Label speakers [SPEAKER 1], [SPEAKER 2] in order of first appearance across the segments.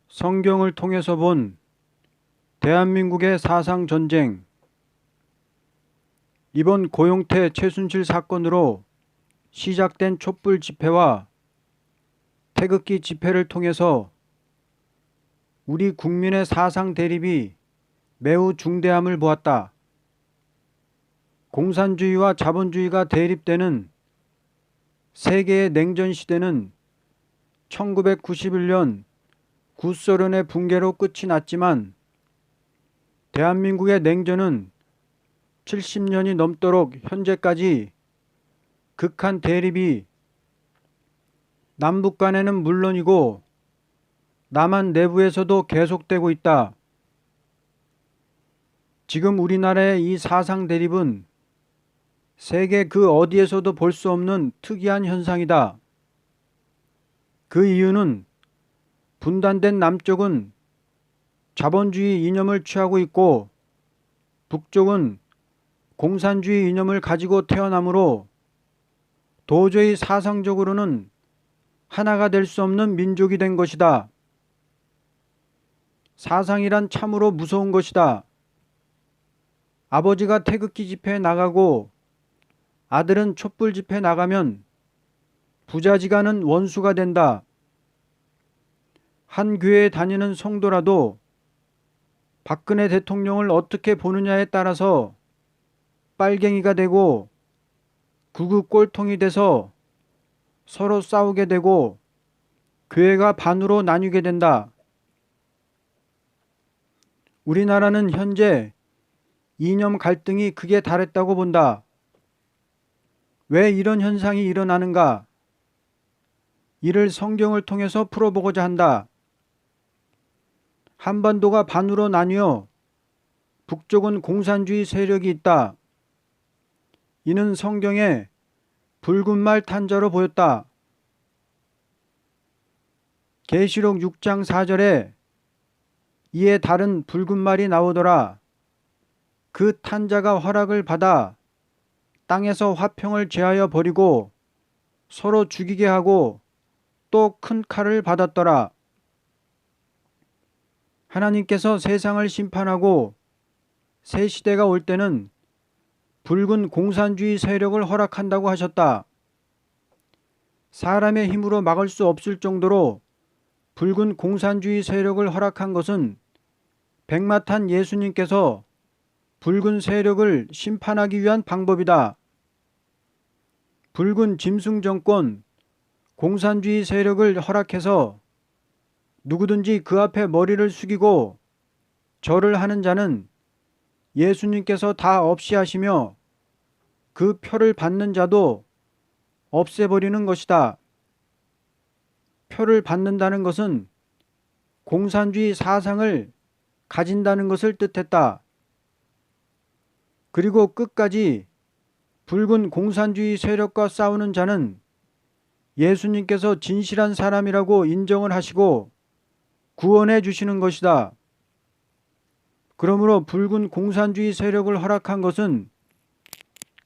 [SPEAKER 1] 성경을 통해서 본 대한민국의 사상전쟁. 이번 고용태 최순실 사건으로 시작된 촛불 집회와 태극기 집회를 통해서 우리 국민의 사상 대립이 매우 중대함을 보았다. 공산주의와 자본주의가 대립되는 세계의 냉전 시대는 1991년 구소련의 붕괴로 끝이 났지만 대한민국의 냉전은 70년이 넘도록 현재까지 극한 대립이 남북 간에는 물론이고 남한 내부에서도 계속되고 있다. 지금 우리나라의 이 사상 대립은 세계 그 어디에서도 볼 수 없는 특이한 현상이다. 그 이유는 분단된 남쪽은 자본주의 이념을 취하고 있고 북쪽은 공산주의 이념을 가지고 태어나므로 도저히 사상적으로는 하나가 될 수 없는 민족이 된 것이다. 사상이란 참으로 무서운 것이다. 아버지가 태극기 집회에 나가고 아들은 촛불 집회에 나가면 부자지간은 원수가 된다. 한 교회에 다니는 성도라도 박근혜 대통령을 어떻게 보느냐에 따라서 빨갱이가 되고 극우 꼴통이 돼서 서로 싸우게 되고 교회가 반으로 나뉘게 된다. 우리나라는 현재 이념 갈등이 극에 달했다고 본다. 왜 이런 현상이 일어나는가? 이를 성경을 통해서 풀어보고자 한다. 한반도가 반으로 나뉘어 북쪽은 공산주의 세력이 있다. 이는 성경에 붉은 말 탄자로 보였다. 계시록 6장 4절에 이에 다른 붉은 말이 나오더라. 그 탄자가 허락을 받아 땅에서 화평을 제하여 버리고 서로 죽이게 하고 또 큰 칼을 받았더라. 하나님께서 세상을 심판하고 새 시대가 올 때는 붉은 공산주의 세력을 허락한다고 하셨다. 사람의 힘으로 막을 수 없을 정도로 붉은 공산주의 세력을 허락한 것은 백마탄 예수님께서 붉은 세력을 심판하기 위한 방법이다. 붉은 짐승 정권, 공산주의 세력을 허락해서 누구든지 그 앞에 머리를 숙이고 절을 하는 자는 예수님께서 다 없이 하시며 그 표를 받는 자도 없애버리는 것이다. 표를 받는다는 것은 공산주의 사상을 가진다는 것을 뜻했다. 그리고 끝까지 붉은 공산주의 세력과 싸우는 자는 예수님께서 진실한 사람이라고 인정을 하시고 구원해 주시는 것이다. 그러므로 붉은 공산주의 세력을 허락한 것은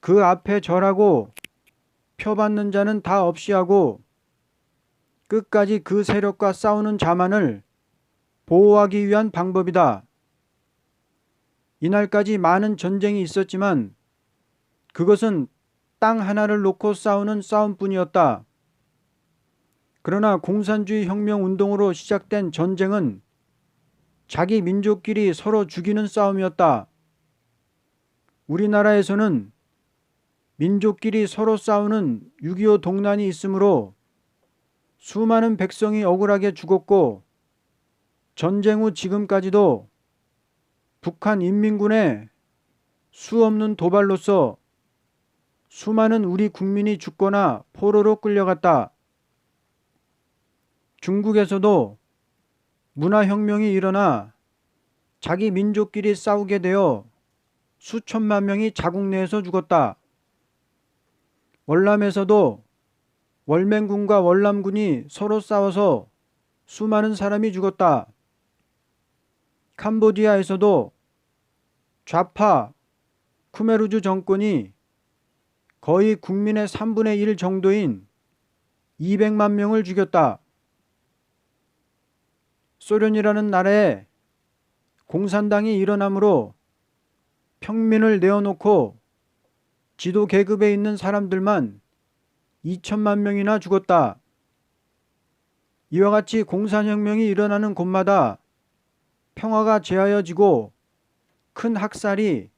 [SPEAKER 1] 그 앞에 절하고 표 받는 자는 다 없이 하고 끝까지 그 세력과 싸우는 자만을 보호하기 위한 방법이다. 이날까지 많은 전쟁이 있었지만 그것은 땅 하나를 놓고 싸우는 싸움뿐이었다. 그러나 공산주의 혁명 운동으로 시작된 전쟁은 자기 민족끼리 서로 죽이는 싸움이었다. 우리나라에서는 민족끼리 서로 싸우는 6.25 동란이 있으므로 수많은 백성이 억울하게 죽었고 전쟁 후 지금까지도 북한 인민군의 수없는 도발로서 수많은 우리 국민이 죽거나 포로로 끌려갔다. 중국에서도 문화혁명이 일어나 자기 민족끼리 싸우게 되어 수천만 명이 자국 내에서 죽었다. 월남에서도 월맹군과 월남군이 서로 싸워서 수많은 사람이 죽었다. 캄보디아에서도 좌파 쿠메르주 정권이 거의 국민의 3분의 1 정도인 200만 명을 죽였다. 소련이라는 나라에 공산당이 일어나므로 평민을 내어놓고 지도 계급에 있는 사람들만 2천만 명이나 죽었다. 이와 같이 공산혁명이 일어나는 곳마다 평화가 제하여지고 큰 학살이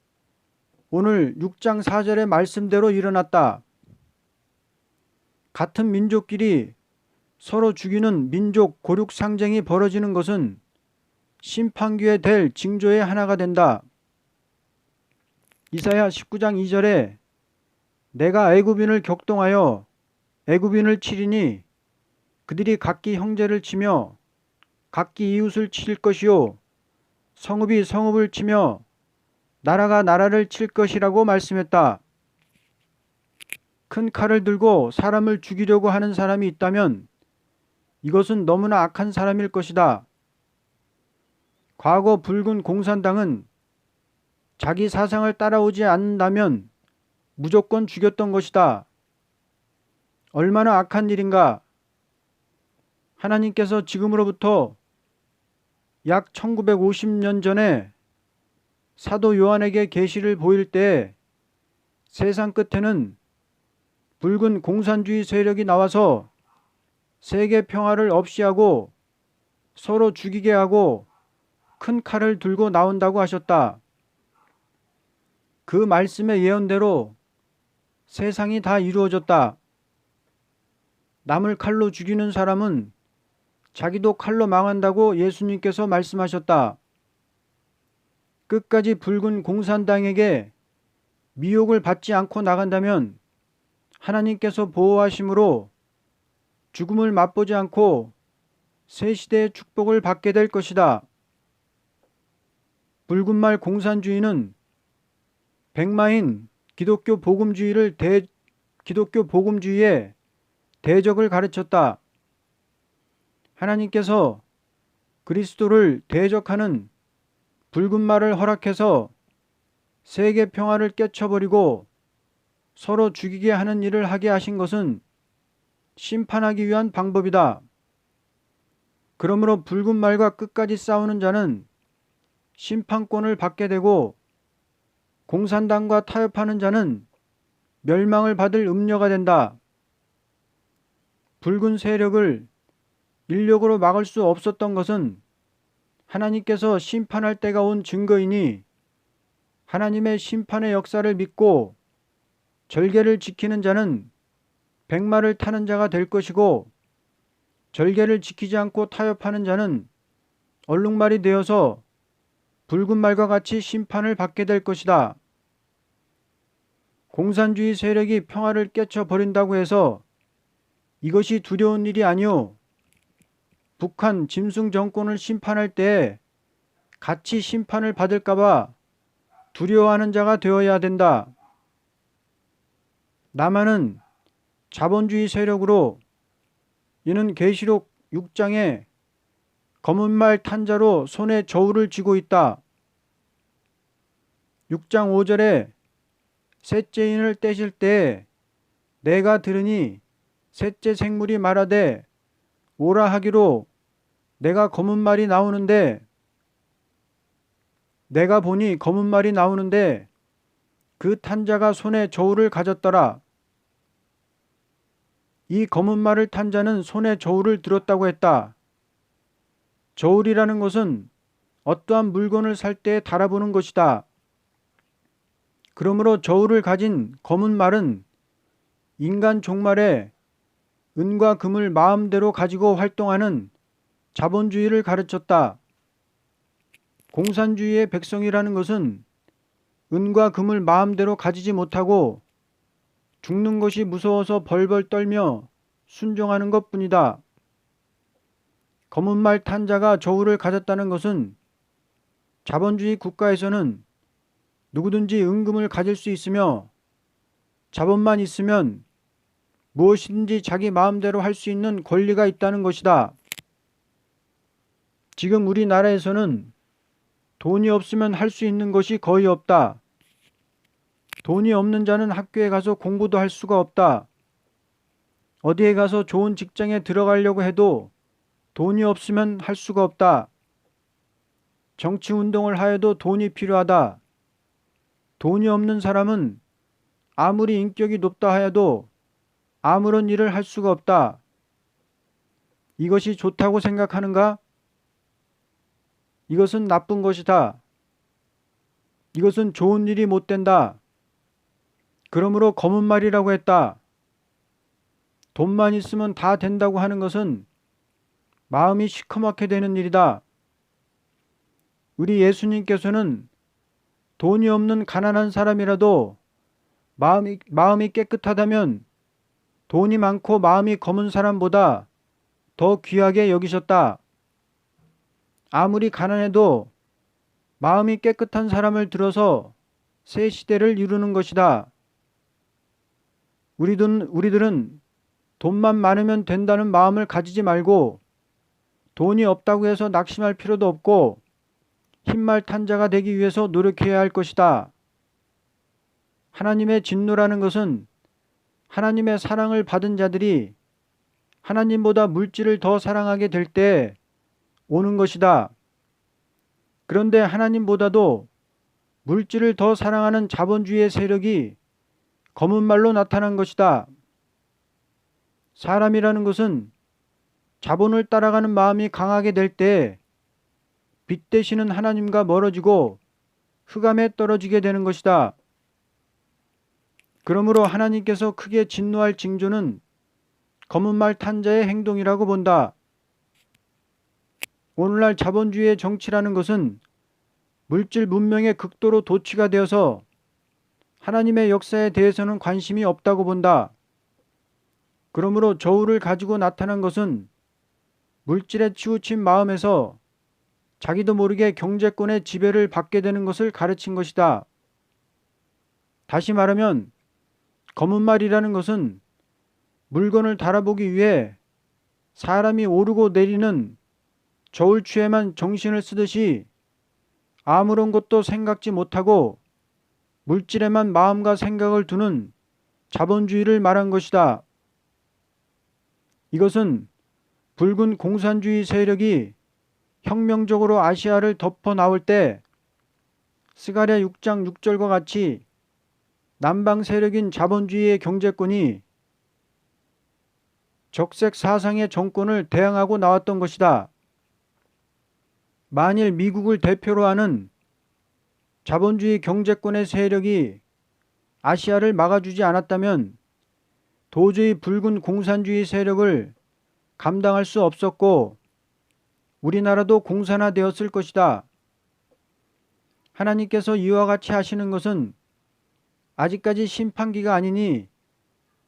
[SPEAKER 1] 오늘 6장 4절의 말씀대로 일어났다. 같은 민족끼리 서로 죽이는 민족 고륙 상쟁이 벌어지는 것은 심판기에 될 징조의 하나가 된다. 이사야 19장 2절에 내가 애굽인을 격동하여 애굽인을 치리니 그들이 각기 형제를 치며 각기 이웃을 칠 것이요 성읍이 성읍을 치며 나라가 나라를 칠 것이라고 말씀했다. 큰 칼을 들고 사람을 죽이려고 하는 사람이 있다면 이것은 너무나 악한 사람일 것이다. 과거 붉은 공산당은 자기 사상을 따라오지 않는다면 무조건 죽였던 것이다. 얼마나 악한 일인가. 하나님께서 지금으로부터 약 1950년 전에 사도 요한에게 계시를 보일 때 세상 끝에는 붉은 공산주의 세력이 나와서 세계 평화를 없이하고 서로 죽이게 하고 큰 칼을 들고 나온다고 하셨다. 그 말씀의 예언대로 세상이 다 이루어졌다. 남을 칼로 죽이는 사람은 자기도 칼로 망한다고 예수님께서 말씀하셨다. 끝까지 붉은 공산당에게 미혹을 받지 않고 나간다면 하나님께서 보호하심으로 죽음을 맛보지 않고 새 시대의 축복을 받게 될 것이다. 붉은 말 공산주의는 백마인 기독교 복음주의의 대적을 가르쳤다. 하나님께서 그리스도를 대적하는 붉은 말을 허락해서 세계 평화를 깨쳐버리고 서로 죽이게 하는 일을 하게 하신 것은 심판하기 위한 방법이다. 그러므로 붉은 말과 끝까지 싸우는 자는 심판권을 받게 되고 공산당과 타협하는 자는 멸망을 받을 음료가 된다. 붉은 세력을 인력으로 막을 수 없었던 것은 하나님께서 심판할 때가 온 증거이니 하나님의 심판의 역사를 믿고 절개를 지키는 자는 백마를 타는 자가 될 것이고 절개를 지키지 않고 타협하는 자는 얼룩말이 되어서 붉은 말과 같이 심판을 받게 될 것이다. 공산주의 세력이 평화를 깨쳐버린다고 해서 이것이 두려운 일이 아니오. 북한 짐승 정권을 심판할 때 같이 심판을 받을까봐 두려워하는 자가 되어야 된다. 남한은 자본주의 세력으로 이는 계시록 6장에 검은 말 탄 자로 손에 저울을 쥐고 있다. 6장 5절에 셋째 인을 떼실 때 내가 들으니 셋째 생물이 말하되 오라 하기로 내가 보니 검은 말이 나오는데 그 탄 자가 손에 저울을 가졌더라. 이 검은 말을 탄 자는 손에 저울을 들었다고 했다. 저울이라는 것은 어떠한 물건을 살 때 달아보는 것이다. 그러므로 저울을 가진 검은 말은 인간 종말에 은과 금을 마음대로 가지고 활동하는 자본주의를 가르쳤다. 공산주의의 백성이라는 것은 은과 금을 마음대로 가지지 못하고 죽는 것이 무서워서 벌벌 떨며 순종하는 것뿐이다. 검은 말 탄 자가 저울을 가졌다는 것은 자본주의 국가에서는 누구든지 은금을 가질 수 있으며 자본만 있으면 무엇이든지 자기 마음대로 할 수 있는 권리가 있다는 것이다. 지금 우리나라에서는 돈이 없으면 할 수 있는 것이 거의 없다. 돈이 없는 자는 학교에 가서 공부도 할 수가 없다. 어디에 가서 좋은 직장에 들어가려고 해도 돈이 없으면 할 수가 없다. 정치 운동을 하여도 돈이 필요하다. 돈이 없는 사람은 아무리 인격이 높다 하여도 아무런 일을 할 수가 없다. 이것이 좋다고 생각하는가? 이것은 나쁜 것이다. 이것은 좋은 일이 못 된다. 그러므로 검은 말이라고 했다. 돈만 있으면 다 된다고 하는 것은 마음이 시커멓게 되는 일이다. 우리 예수님께서는 돈이 없는 가난한 사람이라도 마음이 깨끗하다면 돈이 많고 마음이 검은 사람보다 더 귀하게 여기셨다. 아무리 가난해도 마음이 깨끗한 사람을 들어서 새 시대를 이루는 것이다. 우리들은 돈만 많으면 된다는 마음을 가지지 말고 돈이 없다고 해서 낙심할 필요도 없고 흰말 탄자가 되기 위해서 노력해야 할 것이다. 하나님의 진노라는 것은 하나님의 사랑을 받은 자들이 하나님보다 물질을 더 사랑하게 될 때 오는 것이다. 그런데 하나님보다도 물질을 더 사랑하는 자본주의의 세력이 검은 말로 나타난 것이다. 사람이라는 것은 자본을 따라가는 마음이 강하게 될 때 빛 되시는 하나님과 멀어지고 흑암에 떨어지게 되는 것이다. 그러므로 하나님께서 크게 진노할 징조는 검은 말 탄자의 행동이라고 본다. 오늘날 자본주의의 정치라는 것은 물질 문명의 극도로 도취가 되어서 하나님의 역사에 대해서는 관심이 없다고 본다. 그러므로 저울을 가지고 나타난 것은 물질에 치우친 마음에서 자기도 모르게 경제권의 지배를 받게 되는 것을 가르친 것이다. 다시 말하면 검은 말이라는 것은 물건을 달아보기 위해 사람이 오르고 내리는 저울추에만 정신을 쓰듯이 아무런 것도 생각지 못하고 물질에만 마음과 생각을 두는 자본주의를 말한 것이다. 이것은 붉은 공산주의 세력이 혁명적으로 아시아를 덮어 나올 때 스가랴 6장 6절과 같이 남방 세력인 자본주의의 경제권이 적색 사상의 정권을 대항하고 나왔던 것이다. 만일 미국을 대표로 하는 자본주의 경제권의 세력이 아시아를 막아주지 않았다면 도저히 붉은 공산주의 세력을 감당할 수 없었고 우리나라도 공산화되었을 것이다. 하나님께서 이와 같이 하시는 것은 아직까지 심판기가 아니니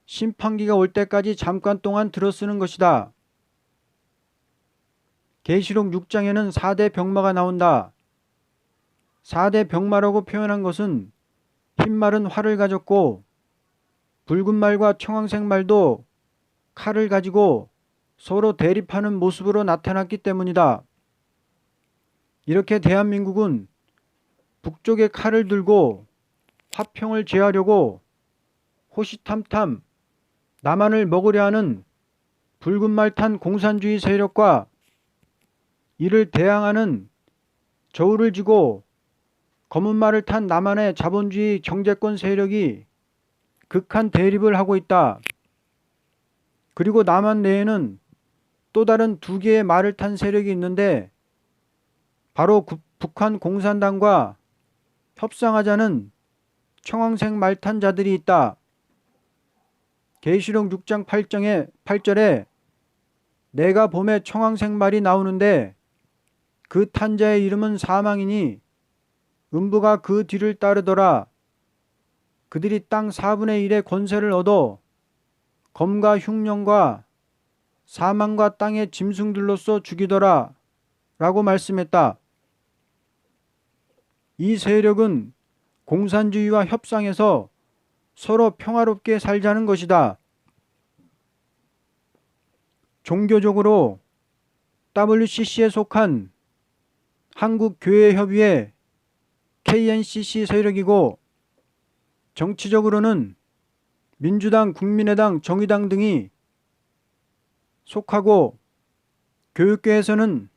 [SPEAKER 1] 심판기가 올 때까지 잠깐 동안 들어쓰는 것이다. 계시록 6장에는 4대 병마가 나온다. 4대 병마라고 표현한 것은 흰 말은 활을 가졌고 붉은 말과 청황색 말도 칼을 가지고 서로 대립하는 모습으로 나타났기 때문이다. 이렇게 대한민국은 북쪽의 칼을 들고 화평을 제하려고 호시탐탐 남한을 먹으려 하는 붉은 말 탄 공산주의 세력과 이를 대항하는 저울을 쥐고 검은 말을 탄 남한의 자본주의 경제권 세력이 극한 대립을 하고 있다. 그리고 남한 내에는 또 다른 두 개의 말을 탄 세력이 있는데 바로 북한 공산당과 협상하자는 청황색 말 탄 자들이 있다. 계시록 6장 8절에 내가 봄에 청황색 말이 나오는데 그 탄자의 이름은 사망이니 음부가 그 뒤를 따르더라. 그들이 땅 4분의 1의 권세를 얻어 검과 흉년과 사망과 땅의 짐승들로서 죽이더라 라고 말씀했다. 이 세력은 공산주의와 협상해서 서로 평화롭게 살자는 것이다. 종교적으로 WCC에 속한 한국교회협의회 KNCC 세력이고 정치적으로는 민주당, 국민의당, 정의당 등이 속하고 교육계에서는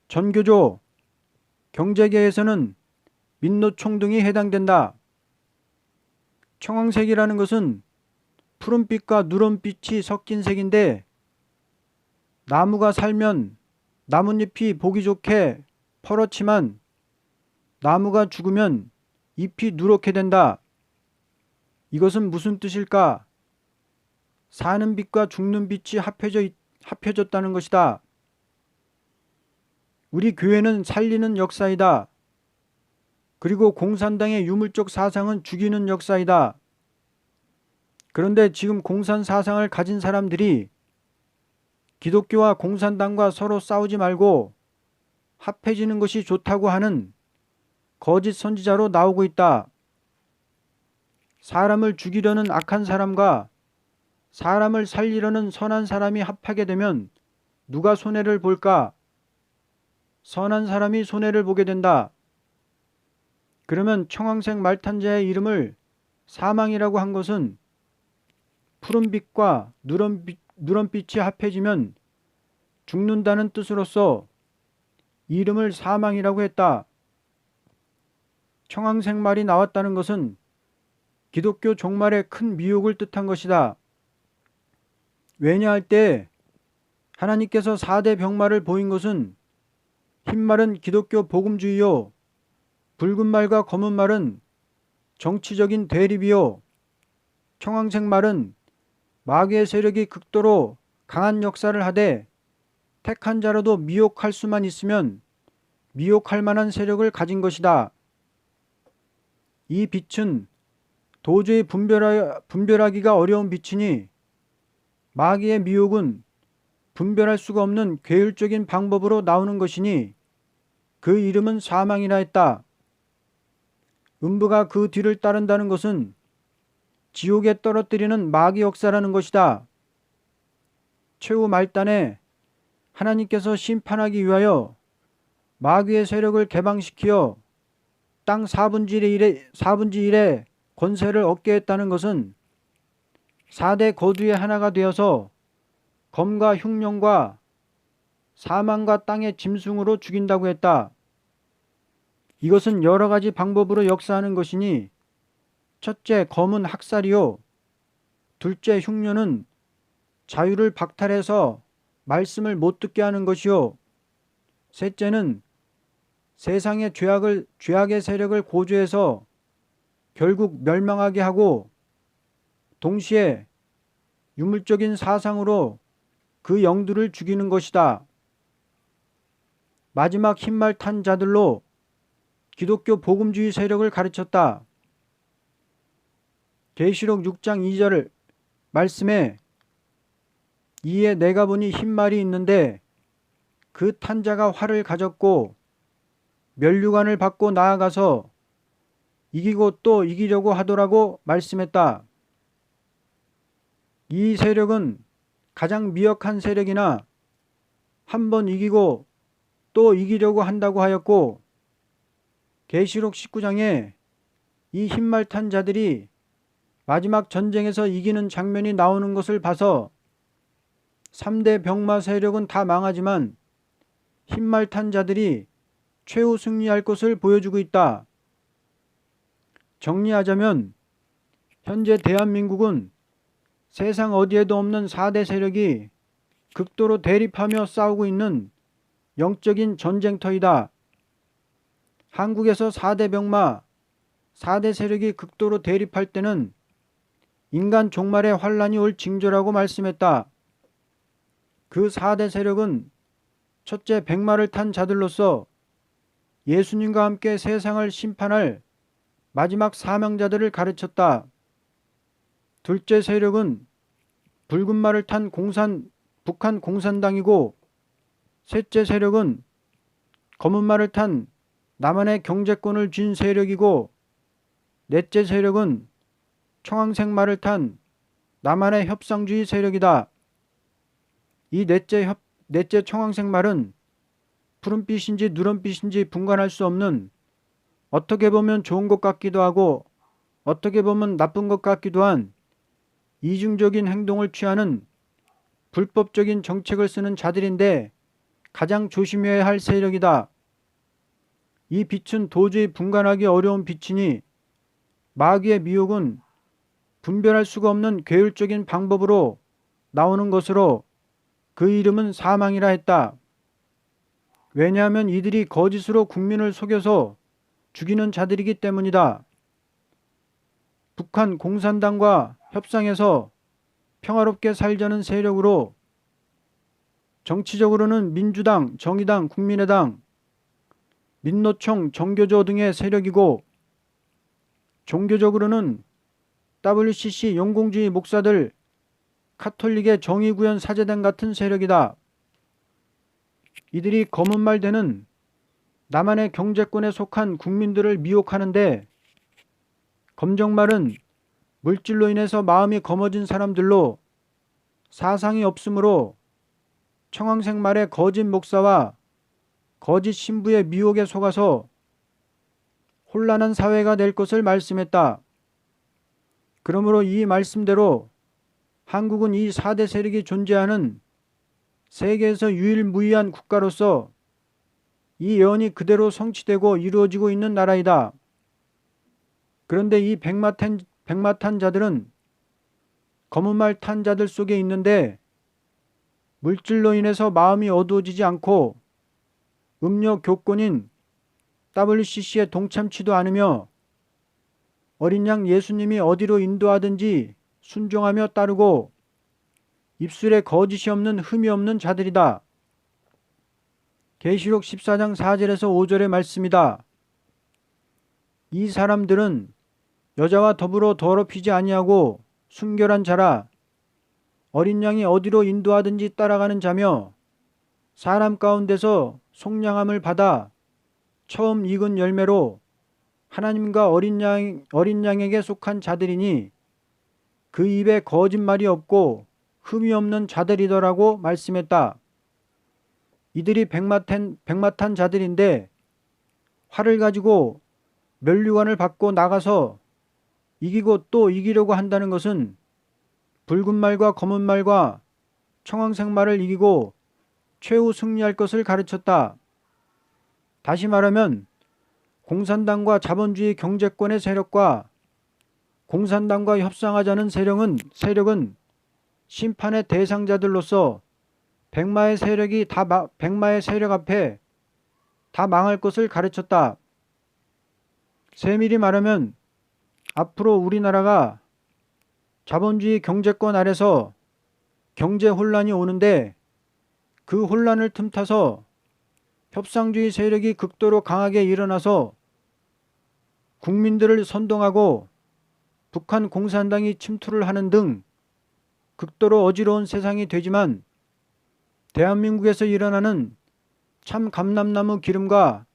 [SPEAKER 1] 전교조, 경제계에서는 민노총 등이 해당된다. 청황색이라는 것은 푸른빛과 누런빛이 섞인 색인데 나무가 살면 나뭇잎이 보기 좋게 퍼렇지만 나무가 죽으면 잎이 누렇게 된다. 이것은 무슨 뜻일까? 사는 빛과 죽는 빛이 합해졌다는 것이다. 우리 교회는 살리는 역사이다. 그리고 공산당의 유물적 사상은 죽이는 역사이다. 그런데 지금 공산 사상을 가진 사람들이 기독교와 공산당과 서로 싸우지 말고 합해지는 것이 좋다고 하는 거짓 선지자로 나오고 있다. 사람을 죽이려는 악한 사람과 사람을 살리려는 선한 사람이 합하게 되면 누가 손해를 볼까? 선한 사람이 손해를 보게 된다. 그러면 청황색 말탄자의 이름을 사망이라고 한 것은 푸른빛과 누런빛이 합해지면 죽는다는 뜻으로서 이름을 사망이라고 했다. 청황색 말이 나왔다는 것은 기독교 종말의 큰 미혹을 뜻한 것이다. 왜냐할 때 하나님께서 4대 병마를 보인 것은 흰 말은 기독교 복음주의요, 붉은 말과 검은 말은 정치적인 대립이요, 청황색 말은 마귀의 세력이 극도로 강한 역사를 하되 택한 자라도 미혹할 수만 있으면 미혹할 만한 세력을 가진 것이다. 이 빛은 도저히 분별하기가 어려운 빛이니 마귀의 미혹은 분별할 수가 없는 괴율적인 방법으로 나오는 것이니 그 이름은 사망이라 했다. 음부가 그 뒤를 따른다는 것은 지옥에 떨어뜨리는 마귀 역사라는 것이다. 최후 말단에 하나님께서 심판하기 위하여 마귀의 세력을 개방시키어 땅 4분의 1의 권세를 얻게 했다는 것은 4대 거두의 하나가 되어서 검과 흉령과 사망과 땅의 짐승으로 죽인다고 했다. 이것은 여러 가지 방법으로 역사하는 것이니 첫째, 검은 학살이요, 둘째, 흉년은 자유를 박탈해서 말씀을 못 듣게 하는 것이요, 셋째는 세상의 죄악의 세력을 고조해서 결국 멸망하게 하고 동시에 유물적인 사상으로 그 영들을 죽이는 것이다. 마지막 흰말 탄 자들로 기독교 복음주의 세력을 가르쳤다. 계시록 6장 2절 말씀에 이에 내가 보니 흰말이 있는데 그 탄 자가 활을 가졌고 면류관을 받고 나아가서 이기고 또 이기려고 하더라고 말씀했다. 이 세력은 가장 미역한 세력이나 한 번 이기고 또 이기려고 한다고 하였고 계시록 19장에 이 흰말 탄 자들이 마지막 전쟁에서 이기는 장면이 나오는 것을 봐서 3대 병마 세력은 다 망하지만 흰말 탄 자들이 최후 승리할 것을 보여주고 있다. 정리하자면 현재 대한민국은 세상 어디에도 없는 4대 세력이 극도로 대립하며 싸우고 있는 영적인 전쟁터이다. 한국에서 4대 병마, 4대 세력이 극도로 대립할 때는 인간 종말의 환란이 올 징조라고 말씀했다. 그 4대 세력은 첫째, 백마를 탄 자들로서 예수님과 함께 세상을 심판할 마지막 사명자들을 가르쳤다. 둘째 세력은 붉은 말을 탄 북한 공산당이고 셋째 세력은 검은 말을 탄 남한의 경제권을 쥔 세력이고 넷째 세력은 청황색 말을 탄 남한의 협상주의 세력이다. 이 넷째 청황색 말은 푸른빛인지 누런빛인지 분간할 수 없는, 어떻게 보면 좋은 것 같기도 하고 어떻게 보면 나쁜 것 같기도 한 이중적인 행동을 취하는 불법적인 정책을 쓰는 자들인데 가장 조심해야 할 세력이다. 이 빛은 도저히 분간하기 어려운 빛이니 마귀의 미혹은 분별할 수가 없는 괴율적인 방법으로 나오는 것으로 그 이름은 사망이라 했다. 왜냐하면 이들이 거짓으로 국민을 속여서 죽이는 자들이기 때문이다. 북한 공산당과 협상해서 평화롭게 살자는 세력으로 정치적으로는 민주당, 정의당, 국민의당, 민노총, 정교조 등의 세력이고 종교적으로는 WCC 영공주의 목사들, 카톨릭의 정의구현 사제단 같은 세력이다. 이들이 검은 말대는 남한의 경제권에 속한 국민들을 미혹하는데 검정말은 물질로 인해서 마음이 검어진 사람들로 사상이 없으므로 청황색 말의 거짓 목사와 거짓 신부의 미혹에 속아서 혼란한 사회가 될 것을 말씀했다. 그러므로 이 말씀대로 한국은 이 4대 세력이 존재하는 세계에서 유일무이한 국가로서 이 예언이 그대로 성취되고 이루어지고 있는 나라이다. 그런데 이 백마탄 자들은 검은 말 탄 자들 속에 있는데 물질로 인해서 마음이 어두워지지 않고 음료 교권인 WCC에 동참치도 않으며 어린 양 예수님이 어디로 인도하든지 순종하며 따르고 입술에 거짓이 없는 흠이 없는 자들이다. 계시록 14장 4절에서 5절의 말씀이다. 이 사람들은 여자와 더불어 더럽히지 아니하고 순결한 자라 어린 양이 어디로 인도하든지 따라가는 자며 사람 가운데서 속량함을 받아 처음 익은 열매로 하나님과 어린 양에게 속한 자들이니 그 입에 거짓말이 없고 흠이 없는 자들이더라고 말씀했다. 이들이 백마탄 자들인데 활을 가지고 면류관을 받고 나가서 이기고 또 이기려고 한다는 것은 붉은 말과 검은 말과 청황색 말을 이기고 최후 승리할 것을 가르쳤다. 다시 말하면 공산당과 자본주의 경제권의 세력과 공산당과 협상하자는 세력은 심판의 대상자들로서 백마의 세력 앞에 다 망할 것을 가르쳤다. 세밀히 말하면 앞으로 우리나라가 자본주의 경제권 아래서 경제 혼란이 오는데 그 혼란을 틈타서 협상주의 세력이 극도로 강하게 일어나서 국민들을 선동하고 북한 공산당이 침투를 하는 등 극도로 어지러운 세상이 되지만 대한민국에서 일어나는 참 감람나무 기름과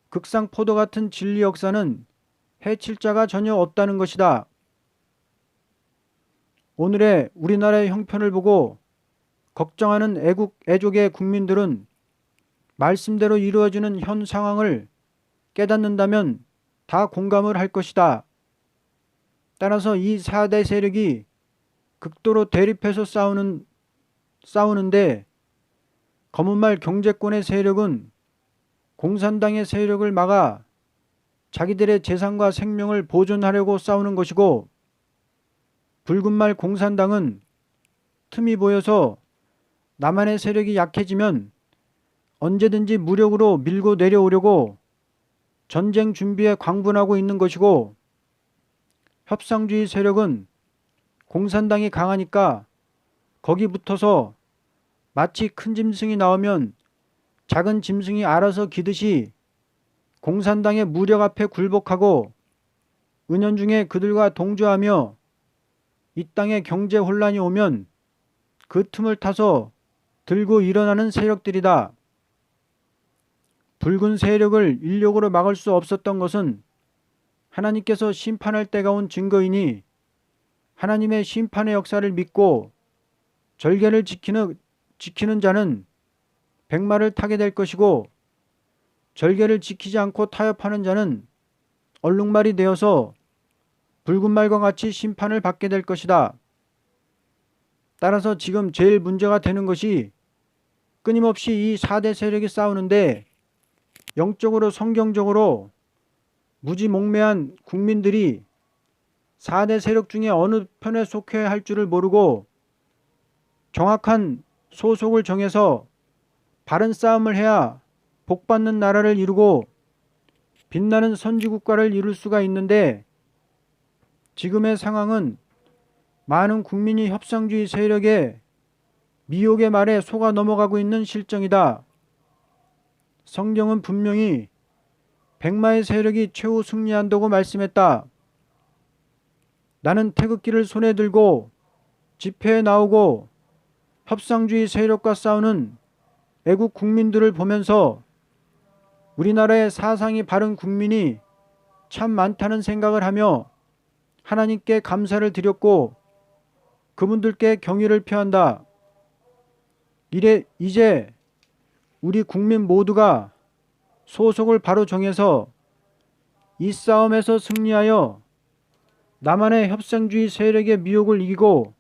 [SPEAKER 1] 극상포도 같은 진리 역사는 해칠 자가 전혀 없다는 것이다. 오늘의 우리나라의 형편을 보고 걱정하는 애족의 국민들은 말씀대로 이루어지는 현 상황을 깨닫는다면 다 공감을 할 것이다. 따라서 이 4대 세력이 극도로 대립해서 싸우는데 검은말 경제권의 세력은 공산당의 세력을 막아 자기들의 재산과 생명을 보존하려고 싸우는 것이고 붉은말 공산당은 틈이 보여서 남한의 세력이 약해지면 언제든지 무력으로 밀고 내려오려고 전쟁 준비에 광분하고 있는 것이고 협상주의 세력은 공산당이 강하니까 거기 붙어서 마치 큰 짐승이 나오면 작은 짐승이 알아서 기듯이 공산당의 무력 앞에 굴복하고 은연중에 그들과 동조하며 이 땅에 경제 혼란이 오면 그 틈을 타서 들고 일어나는 세력들이다. 붉은 세력을 인력으로 막을 수 없었던 것은 하나님께서 심판할 때가 온 증거이니 하나님의 심판의 역사를 믿고 절개를 지키는 자는 백마를 타게 될 것이고 절개를 지키지 않고 타협하는 자는 얼룩말이 되어서 붉은 말과 같이 심판을 받게 될 것이다. 따라서 지금 제일 문제가 되는 것이 끊임없이 이 4대 세력이 싸우는데 영적으로 성경적으로 무지몽매한 국민들이 4대 세력 중에 어느 편에 속해야 할 줄을 모르고 정확한 소속을 정해서 바른 싸움을 해야 복받는 나라를 이루고 빛나는 선지국가를 이룰 수가 있는데 지금의 상황은 많은 국민이 협상주의 세력의 미혹의 말에 속아 넘어가고 있는 실정이다. 성경은 분명히 백마의 세력이 최후 승리한다고 말씀했다. 나는 태극기를 손에 들고 집회에 나오고 협상주의 세력과 싸우는 애국 국민들을 보면서 우리나라의 사상이 바른 국민이 참 많다는 생각을 하며 하나님께 감사를 드렸고 그분들께 경의를 표한다. 이제 우리 국민 모두가 소속을 바로 정해서 이 싸움에서 승리하여 남한의 협상주의 세력의 미혹을 이기고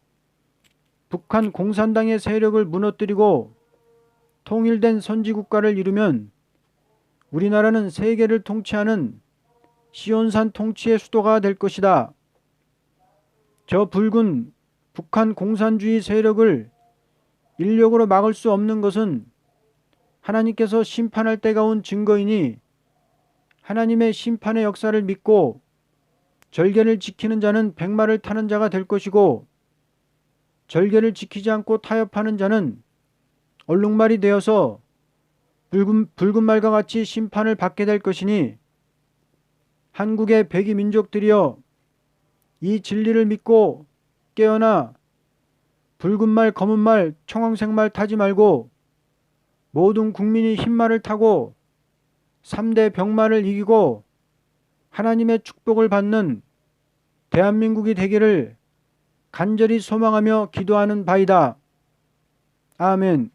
[SPEAKER 1] 북한 공산당의 세력을 무너뜨리고 통일된 선지국가를 이루면 우리나라는 세계를 통치하는 시온산 통치의 수도가 될 것이다. 저 붉은 북한 공산주의 세력을 인력으로 막을 수 없는 것은 하나님께서 심판할 때가 온 증거이니 하나님의 심판의 역사를 믿고 절개를 지키는 자는 백마를 타는 자가 될 것이고 절개를 지키지 않고 타협하는 자는 얼룩말이 되어서 붉은 말과 같이 심판을 받게 될 것이니 한국의 백이 민족들이여 이 진리를 믿고 깨어나 붉은 말, 검은 말, 청황색 말 타지 말고 모든 국민이 흰 말을 타고 3대 병마를 이기고 하나님의 축복을 받는 대한민국이 되기를 간절히 소망하며 기도하는 바이다. 아멘.